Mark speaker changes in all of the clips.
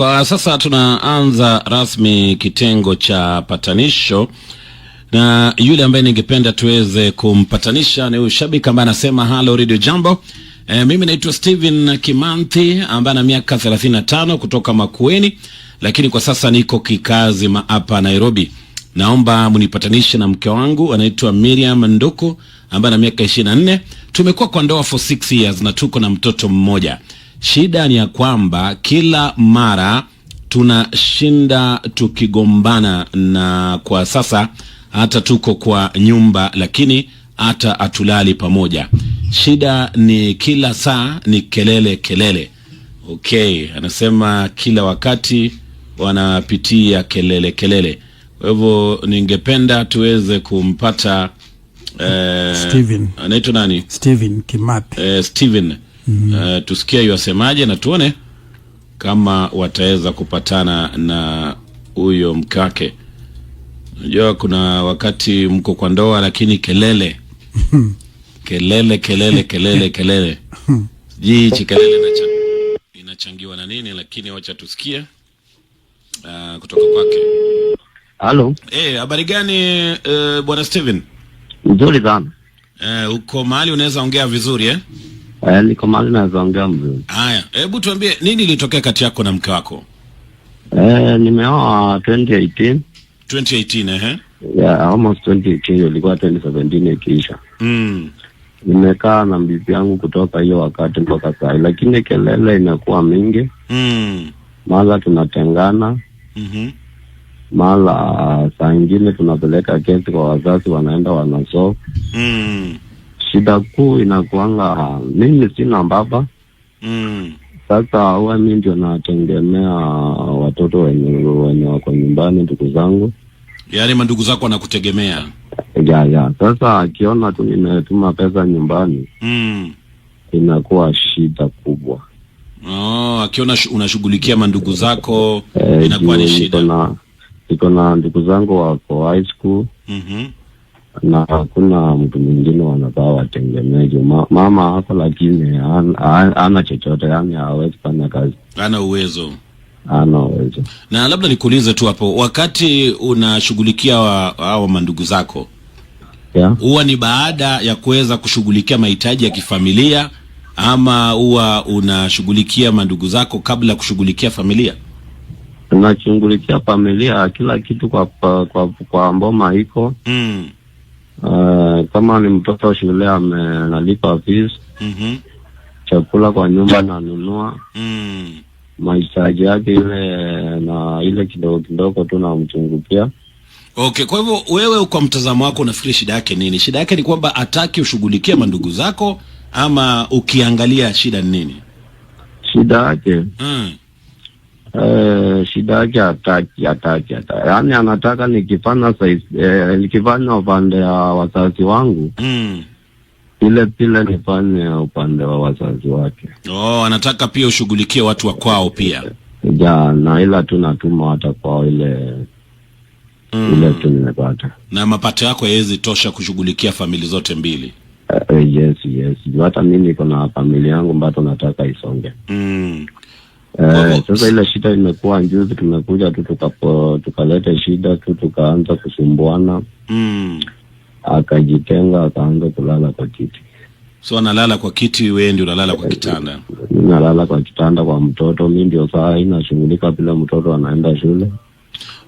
Speaker 1: Kwa sasa tunaanza rasmi kitengo cha patanisho, na yule ambaye ningependa tuweze kumpatanisha ni ushabiki ambaye anasema hello Radio Jambo. Mimi naitwa Steven Kimanthi ambaye ana miaka 35 kutoka Makueni, lakini kwa sasa niko kikazi hapa Nairobi. Naomba munipatanishe na mke wangu anaitwa Miriam Nduku ambaye ana miaka 24. Tumekuwa kwa ndoa for 6 years na tuko na mtoto mmoja. Shida ni ya kwamba kila mara tunashinda tukigombana, na kwa sasa hata tuko kwa nyumba lakini hata atulali pamoja. Shida ni kila saa ni kelele. Okay, anasema kila wakati wanapitia kelele. Kwa hivyo ningependa tuweze kumpata
Speaker 2: Steven.
Speaker 1: Anaitwa nani?
Speaker 2: Steven Kimathi.
Speaker 1: Steven. Tusikie yasemaje na tuone kama wataweza kupatana na huyo mkake. Unajua kuna wakati mko kwa ndoa lakini kelele. kelele. Hichi kelele inachangiwa na nini, lakini wacha tusikie kutoka kwake.
Speaker 3: Halo.
Speaker 1: Habari gani bwana Steven?
Speaker 3: Nzuri sana.
Speaker 1: Uko mahali unaweza ongea vizuri
Speaker 3: Niko mahali naweza ongea vizuri.
Speaker 1: Haya, hebu tuambie nini ilitokea kati yako na mke wako?
Speaker 3: Nimeoa 2018.
Speaker 1: 2018
Speaker 3: Yeah, almost 2018, ilikuwa 2017 ikiisha. Nimekaa na bibi yangu kutoka hiyo wakati mpaka sasa, lakini kelele inakuwa mingi. Mara tunatengana. Mara saa nyingine tunapeleka kesi kwa wazazi, wanaenda wanasolve. Shida kuu inakuanga mimi sina baba. Sasa huwa mimi ndio nategemea watoto wenye wako nyumbani, ndugu zangu.
Speaker 1: Yaani mandugu zako wanakutegemea?
Speaker 3: Ya. Sasa akiona tu nimetuma pesa nyumbani, inakuwa shida kubwa.
Speaker 1: Akiona unashughulikia mandugu zako inakuwa ni shida.
Speaker 3: Niko na ndugu zangu wako high school. Na hakuna mtu mwingine wanafaa watengemeje. Mama hapo lakini ana chochote, yani hawezi fanya kazi.
Speaker 1: Ana uwezo.
Speaker 3: Na
Speaker 1: labda nikuulize tu hapo, wakati unashughulikia hao mandugu zako, huwa ni baada ya kuweza kushughulikia mahitaji ya kifamilia, ama huwa unashughulikia mandugu zako kabla kushughulikia familia?
Speaker 3: Tunashughulikia familia, kila kitu kwa mboma iko. Kama ni mtoto shule nalipa fees. Chakula kwa nyumba nanunua. Mahitaji yake ile kidogo tu namchungukia.
Speaker 1: Okay, kwa hivyo wewe kwa mtazamo wako unafikiri shida yake nini? Shida yake ni kwamba hataki ushughulikie mandugu zako, ama ukiangalia shida ni nini?
Speaker 3: Shida yake shida yake hataki. Yaani anataka nikifanya upande wa wazazi wangu, pile nifanye upande wa wazazi wake.
Speaker 1: Anataka pia ushughulikie watu wa kwao pia.
Speaker 3: Ja, na ila tunatuma hata kwao ile tu nimepata. Na
Speaker 1: mapato yako haiwezi tosha kushughulikia familia zote mbili?
Speaker 3: Yes. Hata mimi niko na familia yangu ambayo nataka isonge. Sasa ile shida imekuwa juzi, tumekuja tu tukaleta shida tu, tukaanza kusumbuana. Akajitenga, akaanza kulala kwa kiti.
Speaker 1: So analala kwa kiti, wewe ndio unalala kwa kitanda?
Speaker 3: Nalala kwa kitanda kwa mtoto, mimi ndio saa inashughulika bila mtoto anaenda shule.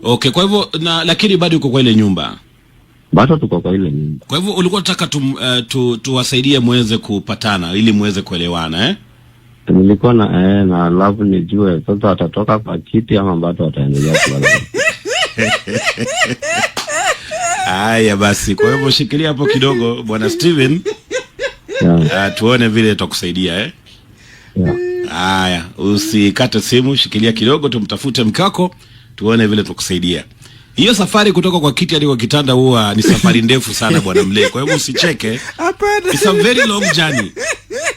Speaker 1: Okay, kwa hivyo lakini bado uko kwa ile nyumba?
Speaker 3: Bado tuko kwa ile nyumba.
Speaker 1: Kwa hivyo ulikuwa unataka tuwasaidie muweze kupatana ili muweze kuelewana
Speaker 3: Nilikuwa na alafu nijue sasa atatoka kwa kiti ama bado ataendelea kulala.
Speaker 1: Haya basi, kwa hivyo shikilia hapo kidogo bwana Steven. Tuone vile tutakusaidia Haya, usikate simu, shikilia kidogo, tumtafute mkako tuone vile tutakusaidia. Hiyo safari kutoka kwa kiti hadi kwa kitanda huwa ni safari ndefu sana bwana Mle. Kwa hivyo usicheke. It's a very long journey.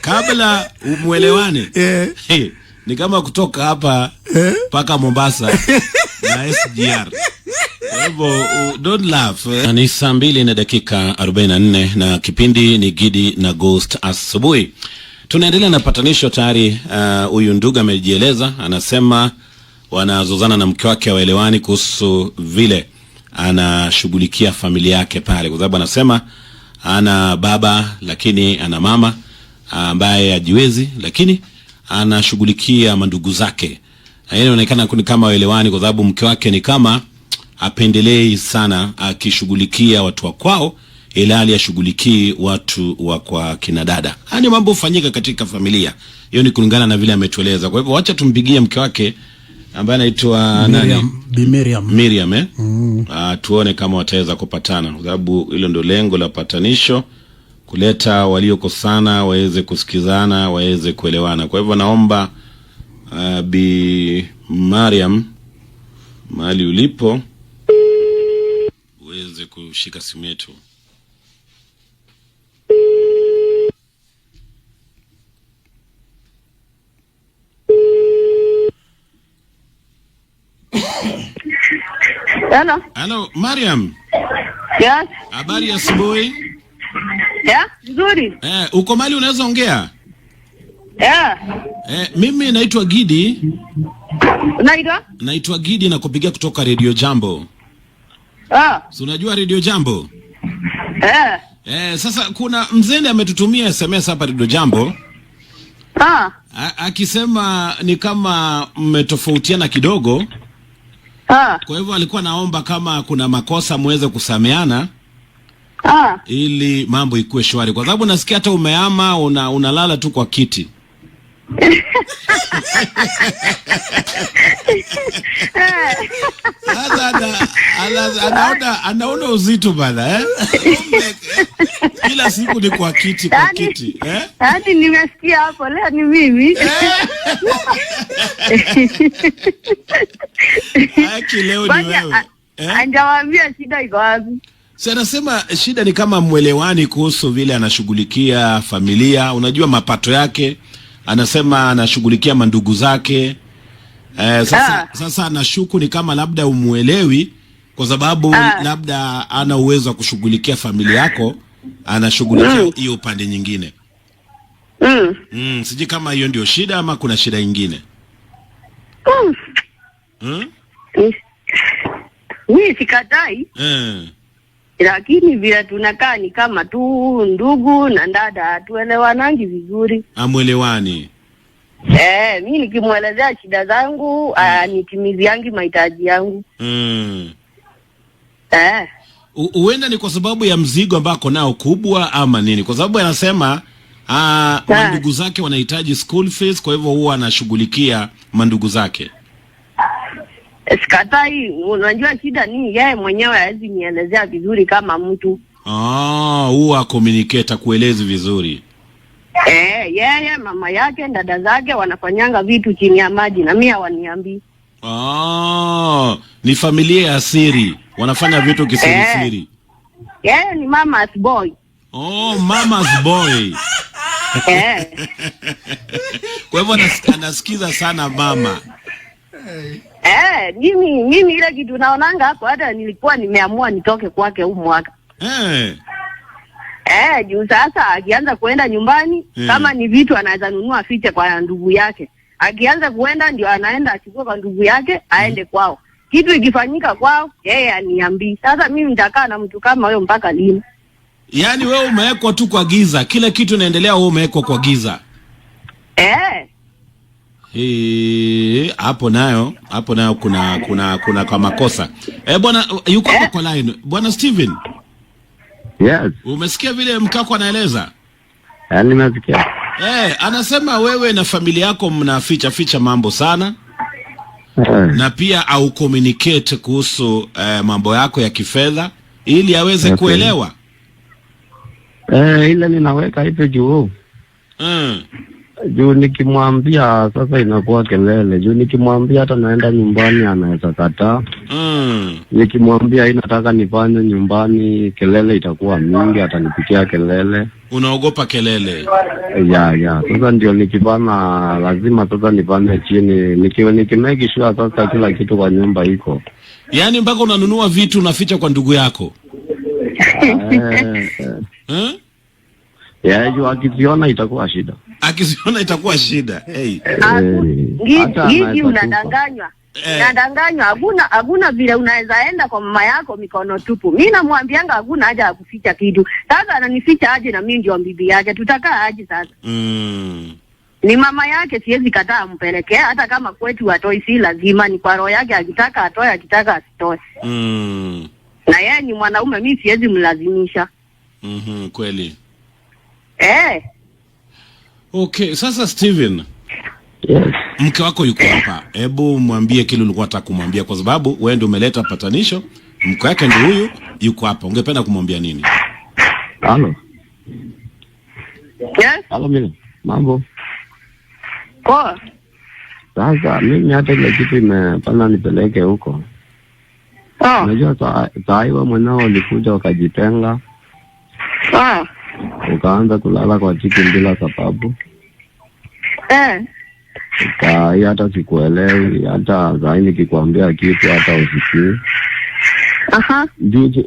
Speaker 1: Kabla umuelewane. Ni kama kutoka hapa paka Mombasa na SGR. Kwa hivyo don't laugh. Ni saa 2:44 na kipindi ni Gidi na Ghost asubuhi. Tunaendelea na patanisho tayari. Huyu ndugu amejieleza, anasema wanazozana na mke wake waelewani kuhusu vile anashughulikia familia yake pale, kwa sababu anasema ana baba lakini ana mama ambaye hajiwezi, lakini anashughulikia mandugu zake. Na inaonekana kama waelewani, kwa sababu mke wake ni kama apendelei sana akishughulikia watu wa kwao, ila aliyashughulikii watu wa kwa kina dada. Hani mambo hufanyika katika familia. Hiyo ni kulingana na vile ametueleza. Kwa hivyo wacha tumpigie mke wake ambaye anaitwa Miriam. Tuone kama wataweza kupatana, kwa sababu hilo ndio lengo la patanisho, kuleta waliokosana waweze kusikizana, waweze kuelewana. Kwa hivyo naomba Bi Mariam, mahali ulipo, uweze kushika simu yetu. Hello, Mariam.
Speaker 4: Yes.
Speaker 1: Habari ya asubuhi.
Speaker 4: Nzuri.
Speaker 1: Uko mali unaweza ongea? Mimi naitwa Gidi. Naitwa Gidi na kupigia kutoka Radio Jambo. So unajua Radio Jambo? Sasa kuna mzee ametutumia SMS hapa Radio Jambo. Akisema ni kama mmetofautiana kidogo. Kwa hivyo alikuwa naomba kama kuna makosa muweze kusameana. Ili mambo ikuwe shwari, kwa sababu nasikia hata umeama unalala tu kwa kiti. Anaona uzito bana, kila siku ni kwa kiti kwa kiti.
Speaker 4: Hadi nimesikia hapo leo ni mimi.
Speaker 1: Leo ni wewe.
Speaker 4: Anjawaambia shida iko wapi?
Speaker 1: Sasa anasema shida ni kama mwelewani kuhusu vile anashughulikia familia. Unajua mapato yake, anasema anashughulikia mandugu zake. Sasa anashuku ni kama labda umuelewi, kwa sababu labda ana uwezo wa kushughulikia familia yako, anashughulikia hiyo upande nyingine. Siji kama hiyo ndio shida ama kuna shida nyingine.
Speaker 4: Mimi sikatai. Lakini vile tunakaa ni kama tu ndugu na dada, tuelewanangi vizuri.
Speaker 1: Amwelewani.
Speaker 4: Mimi nikimuelezea shida zangu, nitimiziangi mahitaji yangu.
Speaker 1: Uenda ni kwa sababu ya mzigo ambako nao kubwa ama nini? Kwa sababu anasema mandugu zake wanahitaji school fees, kwa hivyo huwa anashughulikia mandugu zake.
Speaker 4: Sikatai, unajua shida ni yeye mwenyewe hawezi nielezea vizuri kama mtu.
Speaker 1: Huwa communicate kuelezi vizuri.
Speaker 4: Yeye mama yake dada zake wanafanyanga vitu chini ya maji na mimi hawaniambii.
Speaker 1: Ni familia ya siri, wanafanya vitu kisiri siri.
Speaker 4: Yeye ni mama's boy.
Speaker 1: Mama's boy. Kwa hivyo anasikiza sana mama.
Speaker 4: Mimi ile kitu naonanga hapo, hata nilikuwa nimeamua nitoke kwake huu mwaka. Juu sasa akianza kuenda nyumbani, kama ni vitu anaweza nunua fiche kwa ndugu yake. Akianza kuenda ndio anaenda achukue kwa ndugu yake aende kwao. Kitu ikifanyika kwao, yeye aniambii. Sasa mimi nitakaa na mtu kama huyo mpaka lini?
Speaker 1: Yaani wewe umewekwa tu kwa giza, kila kitu inaendelea wewe umewekwa kwa giza. Hapo nayo kuna kwa makosa. Bwana yuko kwa line. Bwana Steven.
Speaker 3: Yes.
Speaker 1: Umesikia vile mkako anaeleza?
Speaker 3: Nimesikia.
Speaker 1: Anasema wewe na familia yako mnaficha mambo sana. Na pia au communicate kuhusu mambo yako ya kifedha ili aweze kuelewa.
Speaker 3: Ile ninaweka hivyo juu. Juu nikimwambia sasa inakuwa kelele. Juu nikimwambia hata naenda nyumbani anaweza kataa. Nikimwambia inataka nifanye nyumbani, kelele itakuwa mingi, atanipikia kelele.
Speaker 1: Unaogopa kelele?
Speaker 3: Sasa ndio nikipana lazima sasa nifanye chini. Nikimeki sure sasa kila kitu kwa nyumba iko.
Speaker 1: Yaani mpaka unanunua vitu unaficha kwa ndugu yako?
Speaker 3: Juu akiziona itakuwa shida.
Speaker 1: Akiziona itakuwa shida.
Speaker 4: Gidi unadanganywa. Nadanganywa, hakuna vile unaweza enda kwa mama yako mikono tupu. Mimi namwambianga hakuna haja ya kuficha kitu. Sasa ananificha aje na mimi ndio bibi yake? Tutakaa aje sasa? Ni mama yake, siwezi kataa mpelekea, hata kama kwetu atoi, si lazima, ni kwa roho yake, akitaka atoe, akitaka asitoe. Na yeye ni mwanaume, mimi siwezi mlazimisha.
Speaker 1: Kweli.
Speaker 3: Okay,
Speaker 1: sasa Steven.
Speaker 3: Yes.
Speaker 1: Mke wako yuko hapa. Hebu mwambie kile ulikuwa unataka kumwambia, kwa sababu wewe ndio umeleta patanisho. Mke wake ndio huyu yuko hapa. Ungependa kumwambia nini?
Speaker 3: Halo.
Speaker 4: Yes.
Speaker 3: Halo mimi. Mambo.
Speaker 4: Poa.
Speaker 3: Sasa mimi hata ile kitu imepana nipeleke huko. Unajua saa hiyo mwanao ulikuja ukajitenga. Ukaanza kulala kwa chiki bila sababu. Hata sikuelewi, hata zaini nikikwambia kitu hata usikii.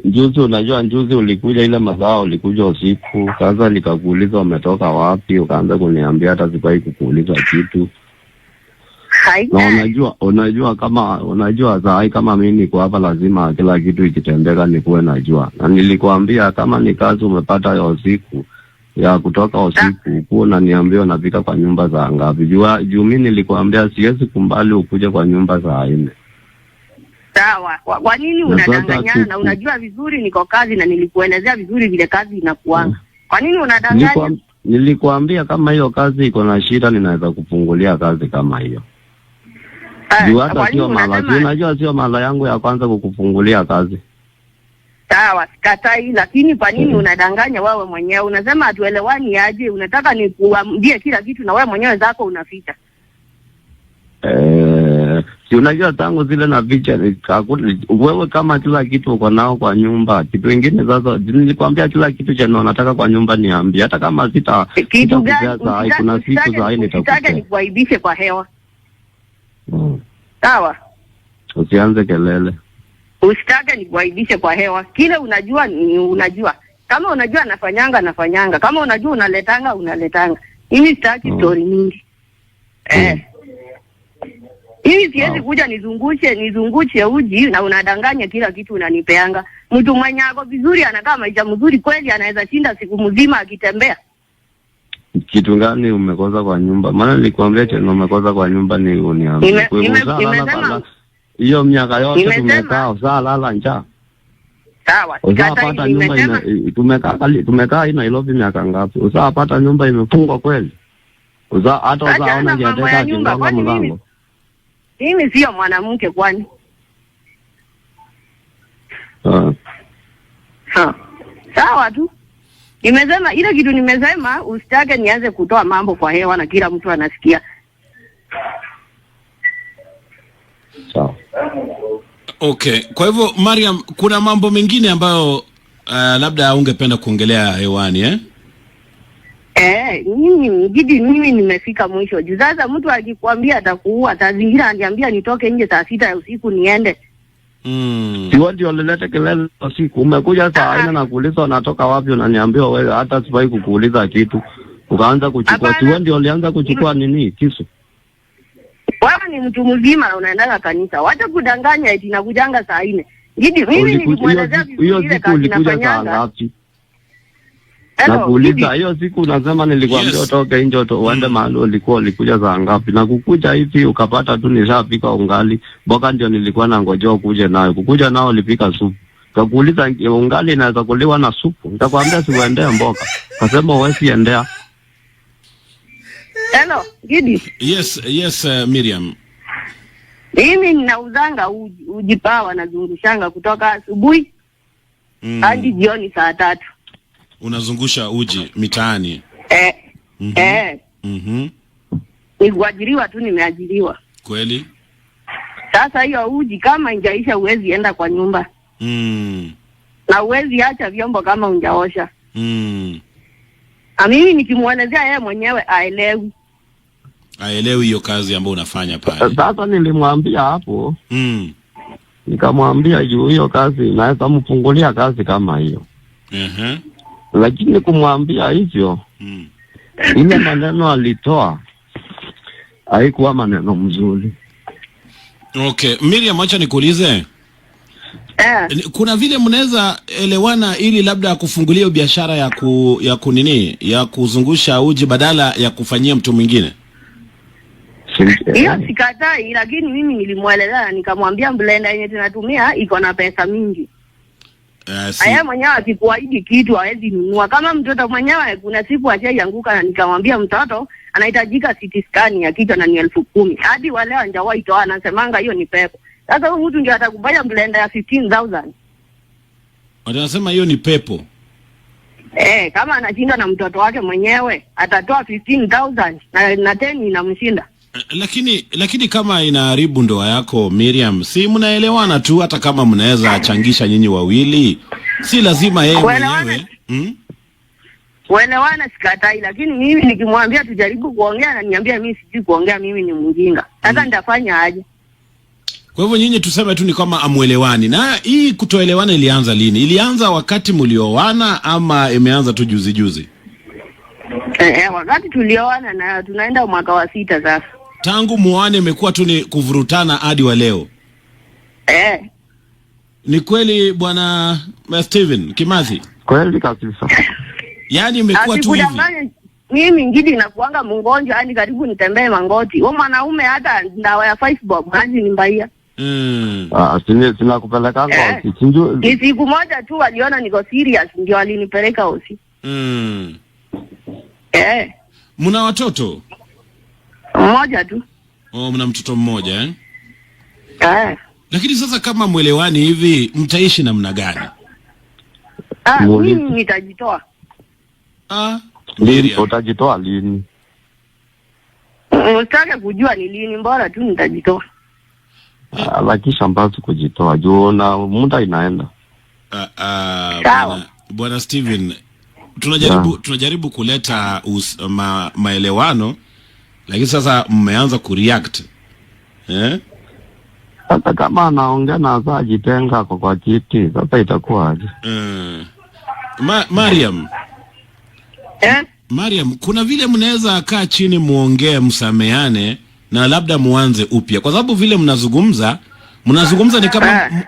Speaker 3: Juzi unajua ulikuja ile mazao ulikuja usiku. Sasa nikakuuliza umetoka wapi, ukaanza kuniambia hata sikuwahi kukuuliza kitu. Na unajua saa hii kama mimi niko hapa lazima kila kitu ikitendeka nikuwe najua. Na nilikwambia kama ni kazi umepata ya usiku ya kutoka usiku kuwa unaniambia unafika kwa nyumba za ngapi. Juu mimi nilikwambia siwezi kumbali ukuje kwa nyumba za 4.
Speaker 4: Sawa. Kwa nini unadanganyana na unajua vizuri niko kazi na nilikuelezea vizuri vile kazi inakuanga. Kwa nini unadanganya?
Speaker 3: Nilikwambia kama hiyo kazi iko na shida ninaweza kufungulia kazi kama hiyo. Juu hata sio mala, unajua sio mala yangu ya kwanza kukufungulia kazi.
Speaker 4: Sawa, sikatai, lakini kwa nini unadanganya wewe mwenyewe? Unasema atuelewani aje? Unataka nikuambie kila kitu na wewe mwenyewe zako unaficha.
Speaker 3: Si unajua tangu zile na ficha wewe kama kila kitu uko nao kwa nyumba. Kitu kingine sasa nilikwambia kila kitu cha nataka kwa nyumba niambie, hata kama
Speaker 4: kitu gani
Speaker 3: kuna siku za aina
Speaker 4: nitakupa. Nikuaibishe kwa hewa. Sawa.
Speaker 3: Usianze kelele.
Speaker 4: Usitake nikuaibishe kwa hewa. Kile unajua ni unajua. Kama unajua nafanyanga. Kama unajua unaletanga. Mimi sitaki story mingi. Hivi siwezi kuja nizungushe uji na unadanganya kila kitu unanipeanga. Mtu mwenye ako vizuri anakaa maisha mzuri kweli anaweza shinda siku mzima akitembea.
Speaker 3: Kitu gani umekosa kwa nyumba? Maana nilikwambia tena umekosa kwa nyumba ni uniambie.
Speaker 4: Nimesema
Speaker 3: hiyo miaka yote tumekaa lala njaa.
Speaker 4: Sawa,
Speaker 3: usapata nyumba tumekaa hii Nairobi miaka ngapi? Usapata nyumba imefungwa kweli? Hata usaona kiateka kingonga mlango.
Speaker 4: Mimi sio mwanamke kwani? Sawa tu. Nimesema ile kitu nimesema usitake nianze kutoa mambo kwa hewa na kila mtu anasikia.
Speaker 3: Sawa.
Speaker 1: Okay, kwa hivyo Mariam, kuna mambo mengine ambayo labda ungependa kuongelea hewani
Speaker 4: mimi nimefika mwisho. Juu sasa mtu akikwambia atakuua, tazingira ananiambia nitoke nje saa 6 ya usiku niende.
Speaker 3: Siwa ndio lelete kelele usiku. Umekuja saa 4 na kuuliza unatoka wapi, unaniambia wewe hata sibai kukuuliza kitu. Ukaanza kuchukua. Siwa ndio ulianza kuchukua nini? Kisu.
Speaker 4: Wewe ni mtu mzima na unaenda kanisa. Wacha kudanganya eti nakujanga saa 4. Mimi nilimwelezea vizuri ile kazi nafanyanga.
Speaker 3: Nakuuliza hiyo siku unasema nilikwambia utoke nje uende mahali ulikuja saa ngapi? Na kukuja hivi ukapata tu nishapika ungali. Mboga ndio nilikuwa nangojea ukuje nayo. Kukuja nao ulipika supu. Kakuuliza ungali inaweza kuliwa na supu. Nitakwambia siuendee mboga. Kasema wewe siendea.
Speaker 4: Hello, Gidi.
Speaker 1: Yes, Miriam.
Speaker 4: Mimi ninauzanga uji pawa nazungushanga kutoka asubuhi hadi jioni saa 3.
Speaker 1: Unazungusha uji mitaani?
Speaker 4: Nikuajiriwa tu, nimeajiriwa.
Speaker 1: Kweli?
Speaker 4: Sasa hiyo uji kama injaisha uwezi enda kwa nyumba. Na uwezi acha vyombo kama unjaosha. Na mimi nikimuelezea yeye mwenyewe
Speaker 1: aelewi hiyo kazi ambayo unafanya pale.
Speaker 3: Sasa nilimwambia hapo. Nikamwambia juu hiyo kazi naweza mfungulia kazi kama hiyo. Lakini kumwambia hivyo ile maneno alitoa haikuwa maneno mzuri.
Speaker 1: Okay, Miriam, acha nikuulize. Kuna vile mnaweza elewana ili labda kufungulia biashara ya kuzungusha uji badala ya kufanyia mtu mwingine?
Speaker 4: Hiyo sikatai, lakini mimi nilimweleza nikamwambia blender yenye tunatumia iko na pesa mingi. Aya mwenyewe akikuahidi kitu hawezi nunua. Kama mtoto mwenyewe kuna siku achayanguka na nikamwambia mtoto anahitajika CT scan ya kichwa na ni 10,000. Hadi wale hawajawahi toa, anasemanga hiyo ni pepo. Sasa huyu mtu ndio atakubaya blender ya 15,000.
Speaker 1: Wanasema hiyo ni pepo.
Speaker 4: Kama anashinda na mtoto wake mwenyewe atatoa 15,000 na 10 inamshinda.
Speaker 1: Lakini kama inaharibu ndoa yako Miriam, si mnaelewana tu? Hata kama mnaweza changisha nyinyi wawili, si lazima yeye mwenyewe.
Speaker 4: Kuelewana sikatai, lakini mimi nikimwambia tujaribu kuongea na niambia mimi sijui kuongea, mimi ni mjinga. Sasa nitafanya aje?
Speaker 1: Kwa hivyo nyinyi tuseme tu ni kama amuelewani. Na hii kutoelewana ilianza lini? Ilianza wakati mlioana ama imeanza tu juzi juzi?
Speaker 4: Wakati tulioana na tunaenda mwaka wa 6 sasa.
Speaker 1: Tangu muane imekuwa tu ni kuvurutana hadi wa leo. Ni kweli bwana Steven Kimathi?
Speaker 3: Kweli kabisa.
Speaker 1: Yaani imekuwa tu hivi.
Speaker 4: Mimi ngidi nakuanga mgonjwa, yani karibu nitembee mangoti. Wewe mwanaume hata dawa ya 5 bob hazi ni mbaya.
Speaker 3: Sina kupeleka hosi.
Speaker 4: Ni siku moja tu waliona niko serious ndio walinipeleka hosi.
Speaker 1: Mna watoto?
Speaker 4: Mmoja tu.
Speaker 1: Mna mtoto mmoja Lakini sasa kama mwelewani hivi mtaishi namna gani?
Speaker 4: Mimi nitajitoa.
Speaker 3: Lini utajitoa lini?
Speaker 4: Utaka kujua ni lini, bora tu nitajitoa.
Speaker 3: Lakini shambazi kujitoa juu na muda inaenda.
Speaker 1: Bwana Steven, tunajaribu kuleta maelewano, lakini sasa mmeanza kureact.
Speaker 3: Sasa kama anaongea na saa jitenga kwa kiti, sasa itakuwa aje?
Speaker 1: Mariam. Mariam, kuna vile mnaweza kaa chini muongee, msameane na labda muanze upya, kwa sababu vile mnazungumza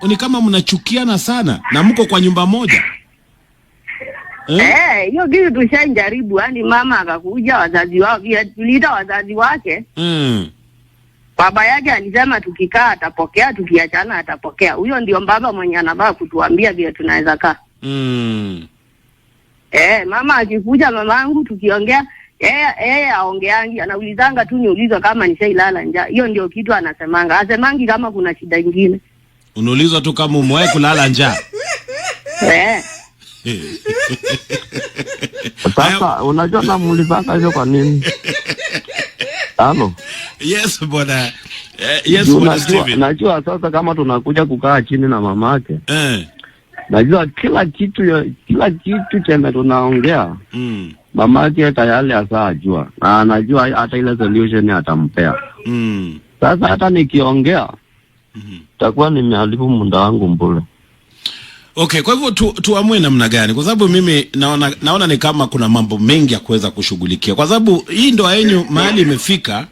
Speaker 1: ni kama mnachukiana sana na mko kwa nyumba moja.
Speaker 4: Hiyo kitu tushajaribu, yani mama akakuja, wazazi wao tuliita wazazi wake. Baba yake alisema tukikaa atapokea, tukiachana atapokea. Huyo ndio baba mwenye anabaa kutuambia vile tunaweza kaa. Mama akikuja, mamangu tukiongea, yeye aongeangi, anaulizanga tu niulizwa kama nishailala njaa. Hiyo ndio kitu anasemanga. Asemangi kama kuna shida nyingine.
Speaker 1: Unaulizwa tu kama umewahi kulala njaa.
Speaker 3: Sasa unajua namuulizanga hivyo kwa nini? Halo.
Speaker 1: Yes bwana. Yes bwana Steven.
Speaker 3: Najua sasa kama tunakuja kukaa chini na mamake. Najua kila kitu chenye tunaongea. Mamake tayari asajua. Na anajua hata ile solution atampea. Sasa hata nikiongea takuwa nimeharibu muda wangu mbule.
Speaker 1: Okay, kwa hivyo tuamue namna gani? Kwa sababu mimi naona ni kama kuna mambo mengi ya kuweza kushughulikia. Kwa sababu hii ndoa yenu mahali imefika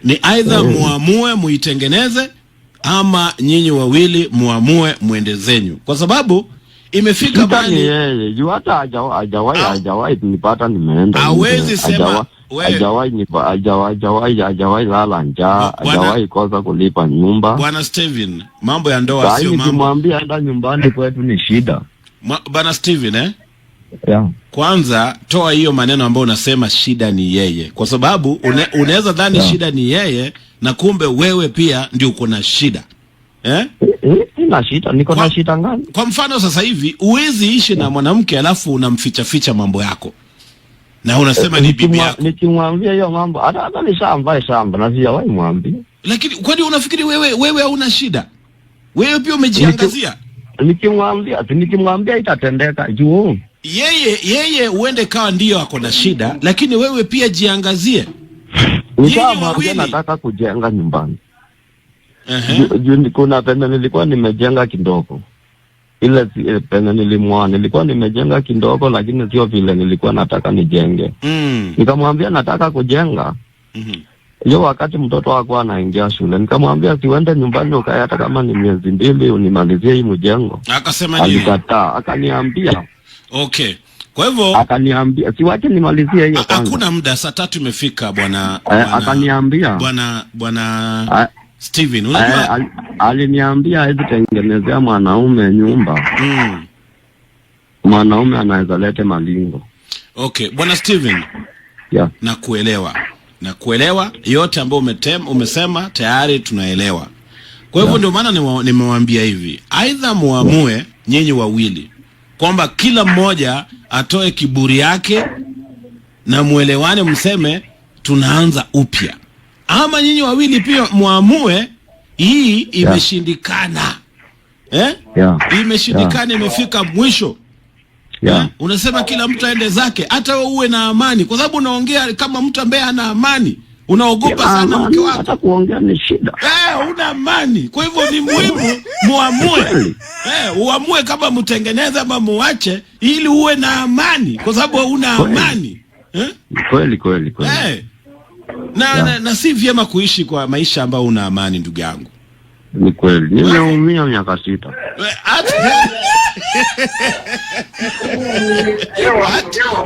Speaker 1: ni either muamue muitengeneze ama nyinyi wawili muamue muende zenyu. Kwa sababu imefika
Speaker 3: mahali yeye juu hata hajawahi nipata nimeenda.
Speaker 1: Hawezi sema
Speaker 3: hajawahi lala njaa, hajawahi kosa kulipa nyumba.
Speaker 1: Bwana Steven, mambo ya ndoa sio mambo.
Speaker 3: Nikimwambia enda nyumbani kwetu ni shida.
Speaker 1: Bwana Steven kwanza toa hiyo maneno ambayo unasema shida ni yeye. Kwa sababu unaweza dhani shida ni yeye na kumbe wewe pia ndio uko na shida.
Speaker 3: Sina shida, niko na shida ngani?
Speaker 1: Kwa mfano sasa hivi uwezi ishi na mwanamke alafu unamficha mambo yako. Na unasema ni bibi yako.
Speaker 3: Nikimwambia hiyo mambo hata nishambaye shamba na via wewe mwambie.
Speaker 1: Lakini kwani unafikiri wewe hauna shida? Wewe pia umejiangazia. Nikimwambia itatendeka juu. Yeye uende kawa ndio ako na shida, lakini wewe pia jiangazie.
Speaker 3: Nishamwambia nataka kujenga nyumbani. Kuna penda nilikuwa nimejenga kidogo. Ile penda nilikuwa nimejenga kidogo, lakini sio vile nilikuwa nataka nijenge. Nikamwambia nataka kujenga. hiyo wakati mtoto wako anaingia shule, nikamwambia siwende nyumbani ukae hata kama ni miezi 2 unimalizie hii mjengo.
Speaker 1: Akasema nini?
Speaker 3: Alikataa, akaniambia.
Speaker 1: Okay. Kwa hivyo
Speaker 3: akaniambia siwache nimalizie hiyo kwanza.
Speaker 1: Hakuna muda, saa 3 imefika bwana.
Speaker 3: Akaniambia
Speaker 1: bwana Steven, unajua
Speaker 3: aliniambia hizi tengenezea mwanaume nyumba. Mwanaume anaweza lete malingo.
Speaker 1: Okay, bwana Steven.
Speaker 3: Yeah.
Speaker 1: Nakuelewa yote ambayo umesema tayari tunaelewa. Kwa hivyo ndio maana nimewaambia hivi, aidha muamue nyinyi wawili kwamba kila mmoja atoe kiburi yake na muelewane, mseme tunaanza upya, ama nyinyi wawili pia muamue hii imeshindikana. Imeshindikana, imefika mwisho. Unasema kila mtu aende zake, hata wewe uwe na amani, kwa sababu unaongea kama mtu ambaye hana amani. Unaogopa sana mke wako.
Speaker 3: Hata kuongea ni shida.
Speaker 1: Una amani. Kwa hivyo ni muhimu muamue. Uamue kama mtengeneze ama muache, ili uwe na amani, kwa sababu una amani.
Speaker 3: Kweli.
Speaker 1: Na si vyema kuishi kwa maisha ambayo una amani, ndugu yangu.
Speaker 3: Ni kweli. Nimeumia miaka 6.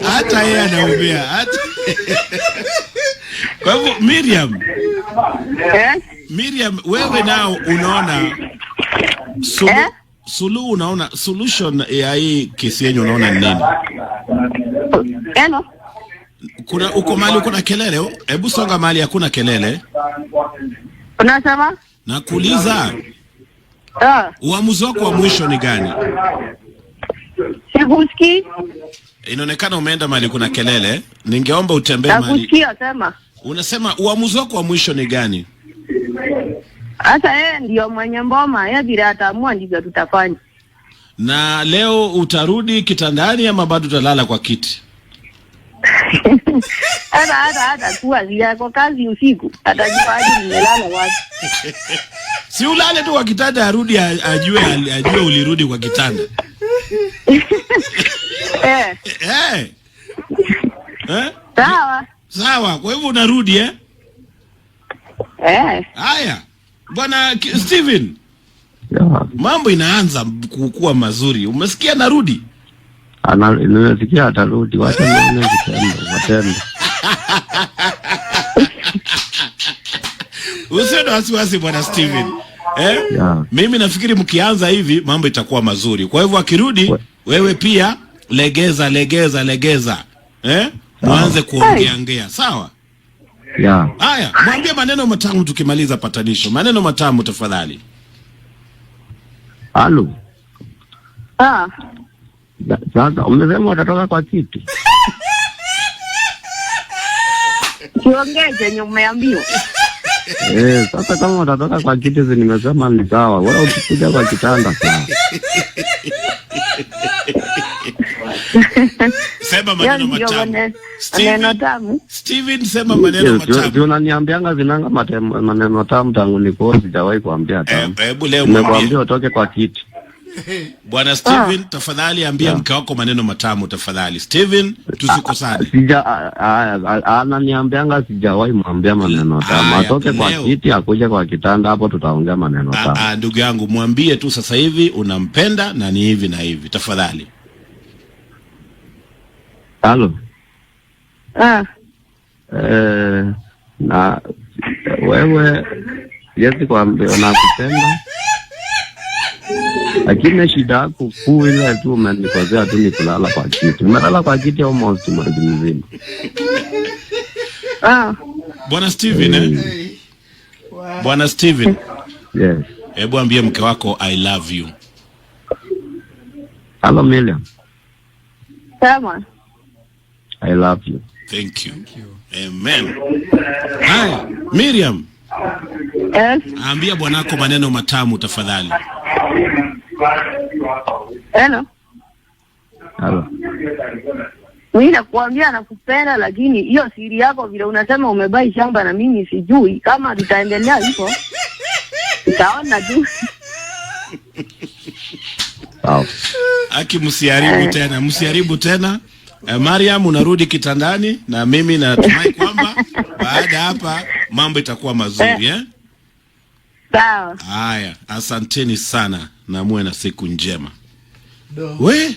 Speaker 1: Hata yeye anaumia. Kwa hivyo Miriam, wewe nao unaona unaona solution ya hii kesi yenu, unaona nini? Uko mahali kuna kelele, hebu songa mahali hakuna kelele.
Speaker 4: Unasema?
Speaker 1: Nakuuliza. Uamuzi wako wa mwisho ni gani?
Speaker 4: Sikusikii.
Speaker 1: Inaonekana umeenda mahali kuna kelele. Ningeomba utembee mahali.
Speaker 4: Nakusikia, sema.
Speaker 1: Unasema uamuzi wako wa mwisho ni gani?
Speaker 4: Hata yeye ndio mwenye mboma, yeye bila ataamua ndivyo tutafanya.
Speaker 1: Na leo utarudi kitandani ama bado utalala kwa kiti?
Speaker 4: Hata kuwa ziyako kazi usiku, atajipaji nimelala wapi.
Speaker 1: Si ulale tu kwa kitanda, arudi ajue ulirudi kwa kitanda. Sawa, kwa hivyo unarudi Haya. Bwana Steven. Mambo inaanza kukua mazuri. Umesikia narudi?
Speaker 3: Nimesikia atarudi. Wacha nione vitendo.
Speaker 1: Usiwe na wasiwasi bwana Steven. Mimi nafikiri mkianza hivi mambo itakuwa mazuri. Kwa hivyo akirudi wewe pia legeza. Mwanze kuongea. Sawa? Haya, mwambie maneno matamu tukimaliza patanisho. Maneno matamu tafadhali.
Speaker 3: Halo. Sasa umesema utatoka kwa kiti.
Speaker 4: Kiongee chenye umeambiwa.
Speaker 3: Sasa kama utatoka kwa kiti nimesema ni sawa. Wewe ukikuja kwa kitanda sawa.
Speaker 1: Sema maneno matamu. Steven, sema maneno matamu.
Speaker 3: Ndio unaniambianga zinanga maneno tamu tangu niko sijawahi kuambia tamu.
Speaker 1: Hebu leo
Speaker 3: nimekuambia utoke kwa kiti.
Speaker 1: Bwana Steven, tafadhali ambia mke wako maneno matamu tafadhali. Steven, tusikosane.
Speaker 3: Ananiambianga sijawahi mwambia maneno tamu. Atoke kwa kiti akuje kwa kitanda, hapo tutaongea maneno tamu.
Speaker 1: Ndugu yangu, mwambie tu sasa hivi unampenda na ni hivi na hivi tafadhali.
Speaker 3: Halo. Na wewe yesi kwambia nakupenda. Lakini shida yako kuu ile tu umenikosea tu ni kulala kwa kiti. Umelala kwa kiti almost mwezi mzima.
Speaker 1: Bwana Steven, Bwana Steven.
Speaker 3: Yes.
Speaker 1: Hebu ambie mke wako I love you.
Speaker 3: Hello Miriam.
Speaker 4: Sema.
Speaker 3: I love you.
Speaker 1: Thank you. Amen. Haya, Miriam. Ambia bwanako maneno matamu tafadhali.
Speaker 4: Hello. Mimi nakuambia nakupenda, lakini hiyo siri yako vile unasema umebai shamba na mimi sijui kama tutaendelea hivyo. Utaona tu.
Speaker 1: Msiharibu tena. Mariam, unarudi kitandani na mimi natumai kwamba baada hapa mambo itakuwa mazuri eh?
Speaker 4: Sawa.
Speaker 1: Haya, asanteni sana na muwe na siku njema. We